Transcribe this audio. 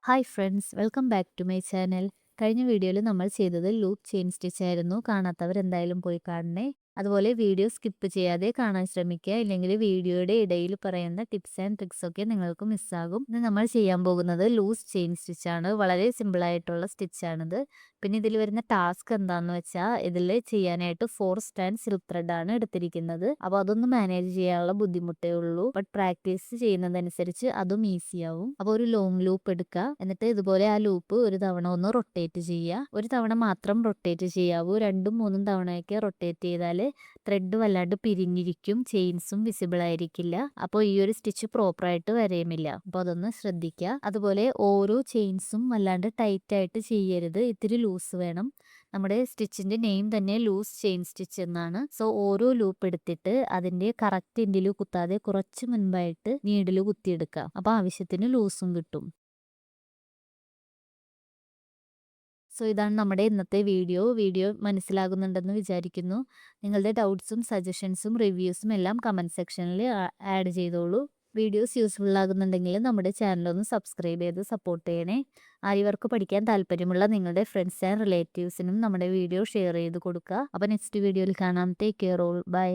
Hi friends, welcome back to my channel. കഴിഞ്ഞ വീഡിയോയിൽ നമ്മൾ ചെയ്തത് ലൂപ്പ് ചെയിൻ സ്റ്റിച്ച് ആയിരുന്നു. കാണാത്തവർ എന്തായാലും പോയി കാണണേ. അതുപോലെ വീഡിയോ സ്കിപ്പ് ചെയ്യാതെ കാണാൻ ശ്രമിക്കുക, ഇല്ലെങ്കിൽ വീഡിയോയുടെ ഇടയിൽ പറയുന്ന ടിപ്സ് ആൻഡ് ട്രിക്സ് ഒക്കെ നിങ്ങൾക്ക് മിസ്സാകും. ഇന്ന് നമ്മൾ ചെയ്യാൻ പോകുന്നത് ലൂസ് ചെയിൻ സ്റ്റിച്ച് ആണ്. വളരെ സിമ്പിൾ ആയിട്ടുള്ള സ്റ്റിച്ചാണിത്. പിന്നെ ഇതിൽ വരുന്ന ടാസ്ക് എന്താണെന്ന് വെച്ചാൽ ഇതിൽ ചെയ്യാനായിട്ട് 4 സ്റ്റാൻഡ് സിൽക്ക് ത്രെഡ് ആണ് എടുത്തിരിക്കുന്നത്. അപ്പോൾ അതൊന്ന് മാനേജ് ചെയ്യാനുള്ള ബുദ്ധിമുട്ടേ ഉള്ളൂ. ബട്ട് പ്രാക്ടീസ് ചെയ്യുന്നതനുസരിച്ച് അതും ഈസി ആവും. അപ്പോൾ ഒരു ലോങ് ലൂപ്പ് എടുക്കുക. എന്നിട്ട് ഇതുപോലെ ആ ലൂപ്പ് ഒരു തവണ ഒന്ന് റൊട്ടേറ്റ് ചെയ്യുക. ഒരു തവണ മാത്രം റൊട്ടേറ്റ് ചെയ്യാവൂ. 2ഉം 3ഉം തവണയൊക്കെ റൊട്ടേറ്റ് ചെയ്താൽ ത്രെഡ് വല്ലാണ്ട് പിരിഞ്ഞിരിക്കും, ചെയിൻസും വിസിബിൾ ആയിരിക്കില്ല. അപ്പോൾ ഈ ഒരു സ്റ്റിച്ച് പ്രോപ്പറായിട്ട് വരയുമില്ല. അപ്പോൾ അതൊന്ന് ശ്രദ്ധിക്കുക. അതുപോലെ ഓരോ ചെയിൻസും വല്ലാണ്ട് ടൈറ്റ് ആയിട്ട് ചെയ്യരുത്, ഇത്തിരി ലൂസ് വേണം. നമ്മുടെ സ്റ്റിച്ചിന്റെ നെയിം തന്നെ ലൂസ് ചെയിൻ സ്റ്റിച്ച് എന്നാണ്. സോ ഓരോ ലൂപ്പ് എടുത്തിട്ട് അതിന്റെ കറക്റ്റ് എൻഡിൽ കുത്താതെ കുറച്ച് മുൻപായിട്ട് നീഡിൽ കുത്തിയെടുക്കുക. അപ്പോൾ ആവശ്യത്തിന് ലൂസും കിട്ടും. സോ ഇതാണ് നമ്മുടെ ഇന്നത്തെ വീഡിയോ മനസ്സിലാകുന്നുണ്ടെന്ന് വിചാരിക്കുന്നു. നിങ്ങളുടെ ഡൗട്ട്സും സജഷൻസും റിവ്യൂസും എല്ലാം കമൻറ്റ് സെക്ഷനിൽ ആഡ് ചെയ്തോളൂ. വീഡിയോസ് യൂസ്ഫുൾ ആകുന്നുണ്ടെങ്കിൽ നമ്മുടെ ചാനലൊന്ന് സബ്സ്ക്രൈബ് ചെയ്ത് സപ്പോർട്ട് ചെയ്യണേ. ആര്യവർക്ക് പഠിക്കാൻ താല്പര്യമുള്ള നിങ്ങളുടെ ഫ്രണ്ട്സ് ആൻഡ് റിലേറ്റീവ്സിനും നമ്മുടെ വീഡിയോ ഷെയർ ചെയ്ത് കൊടുക്കുക. അപ്പോൾ നെക്സ്റ്റ് വീഡിയോയിൽ കാണാം. Take care all. ബൈ.